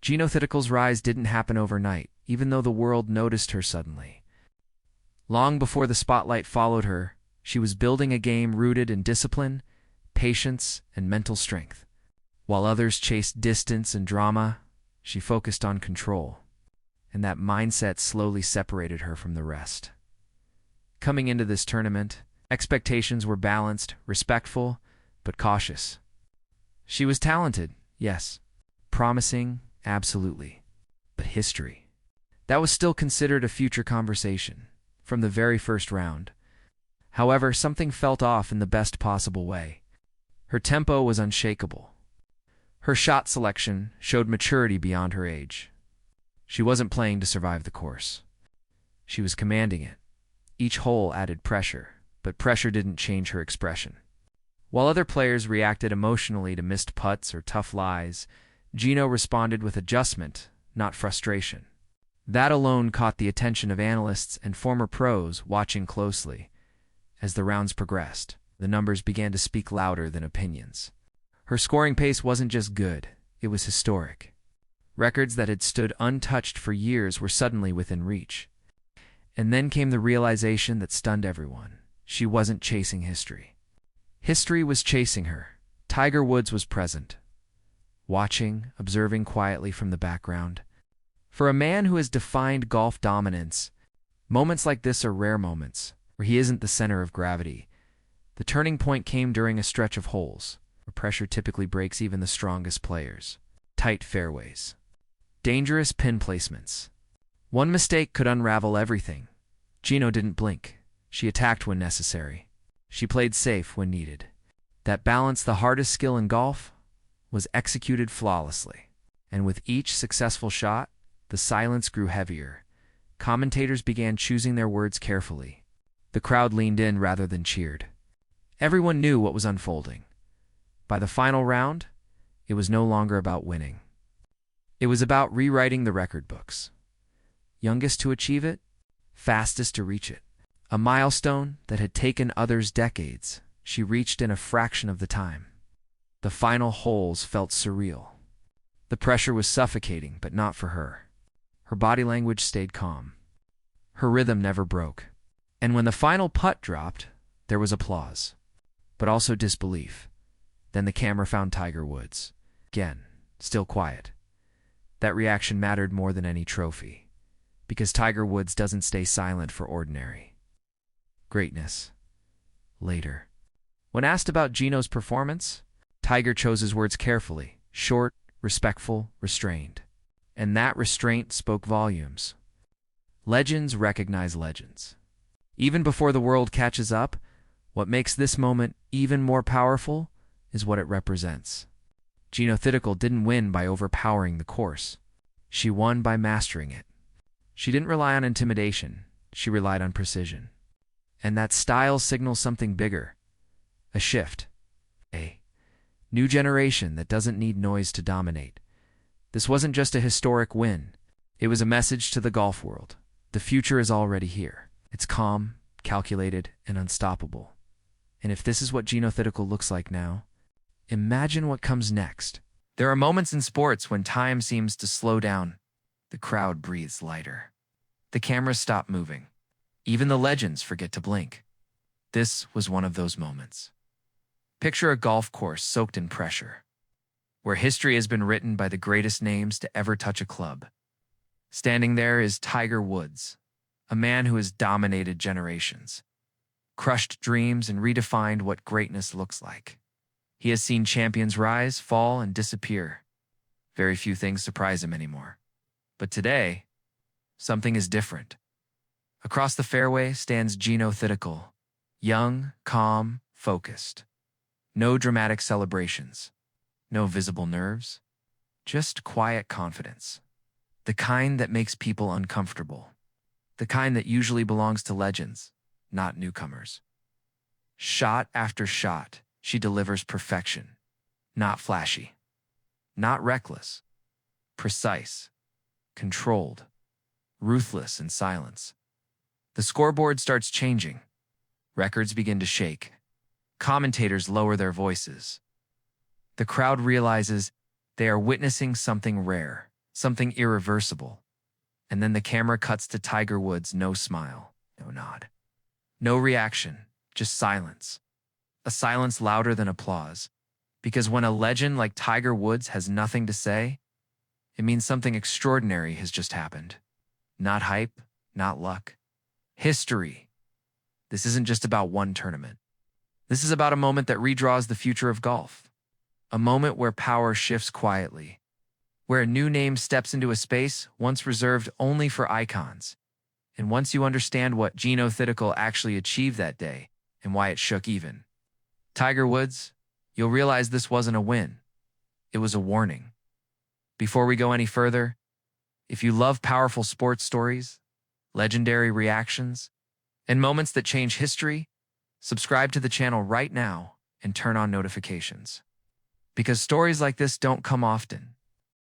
Jeeno Thitikul's rise didn't happen overnight, even though the world noticed her suddenly. Long before the spotlight followed her, she was building a game rooted in discipline, patience, and mental strength. While others chased distance and drama, she focused on control, and that mindset slowly separated her from the rest. Coming into this tournament, expectations were balanced, respectful, but cautious. She was talented, yes. Promising, absolutely. But history. That was still considered a future conversation, from the very first round. However, something felt off in the best possible way. Her tempo was unshakable. Her shot selection showed maturity beyond her age. She wasn't playing to survive the course. She was commanding it. Each hole added pressure, but pressure didn't change her expression. While other players reacted emotionally to missed putts or tough lies, Jeeno responded with adjustment, not frustration. That alone caught the attention of analysts and former pros watching closely. As the rounds progressed, the numbers began to speak louder than opinions. Her scoring pace wasn't just good, it was historic. Records that had stood untouched for years were suddenly within reach. And then came the realization that stunned everyone. She wasn't chasing history. History was chasing her. Tiger Woods was present, watching, observing quietly from the background. For a man who has defined golf dominance, moments like this are rare moments, where he isn't the center of gravity. The turning point came during a stretch of holes, where pressure typically breaks even the strongest players. Tight fairways. Dangerous pin placements. One mistake could unravel everything. Jeeno didn't blink. She attacked when necessary. She played safe when needed. That balance, the hardest skill in golf, was executed flawlessly. And with each successful shot, the silence grew heavier. Commentators began choosing their words carefully. The crowd leaned in rather than cheered. Everyone knew what was unfolding. By the final round, it was no longer about winning. It was about rewriting the record books. Youngest to achieve it, fastest to reach it. A milestone that had taken others decades, she reached in a fraction of the time. The final holes felt surreal. The pressure was suffocating, but not for her. Her body language stayed calm. Her rhythm never broke. And when the final putt dropped, there was applause, but also disbelief. Then the camera found Tiger Woods. Again, still quiet. That reaction mattered more than any trophy, because Tiger Woods doesn't stay silent for ordinary greatness. Later, when asked about Jeeno's performance, Tiger chose his words carefully, short, respectful, restrained. And that restraint spoke volumes. Legends recognize legends. Even before the world catches up, what makes this moment even more powerful is what it represents. Jeeno Thitikul didn't win by overpowering the course. She won by mastering it. She didn't rely on intimidation. She relied on precision. And that style signals something bigger. A shift. A new generation that doesn't need noise to dominate. This wasn't just a historic win. It was a message to the golf world. The future is already here. It's calm, calculated, and unstoppable. And if this is what Jeeno Thitikul looks like now, imagine what comes next. There are moments in sports when time seems to slow down. The crowd breathes lighter. The cameras stop moving. Even the legends forget to blink. This was one of those moments. Picture a golf course soaked in pressure, where history has been written by the greatest names to ever touch a club. Standing there is Tiger Woods, a man who has dominated generations, crushed dreams, and redefined what greatness looks like. He has seen champions rise, fall, and disappear. Very few things surprise him anymore. But today, something is different. Across the fairway stands Jeeno Thitikul, young, calm, focused. No dramatic celebrations, no visible nerves, just quiet confidence. The kind that makes people uncomfortable. The kind that usually belongs to legends, not newcomers. Shot after shot, she delivers perfection. Not flashy. Not reckless. Precise. Controlled. Ruthless in silence. The scoreboard starts changing. Records begin to shake. Commentators lower their voices. The crowd realizes they are witnessing something rare, something irreversible. And then the camera cuts to Tiger Woods, no smile, no nod. No reaction, just silence. A silence louder than applause. Because when a legend like Tiger Woods has nothing to say, it means something extraordinary has just happened. Not hype, not luck. History. This isn't just about one tournament. This is about a moment that redraws the future of golf. A moment where power shifts quietly. Where a new name steps into a space once reserved only for icons. And once you understand what Jeeno Thitikul actually achieved that day and why it shook even Tiger Woods, you'll realize this wasn't a win. It was a warning. Before we go any further, if you love powerful sports stories, legendary reactions, and moments that change history, subscribe to the channel right now and turn on notifications. Because stories like this don't come often.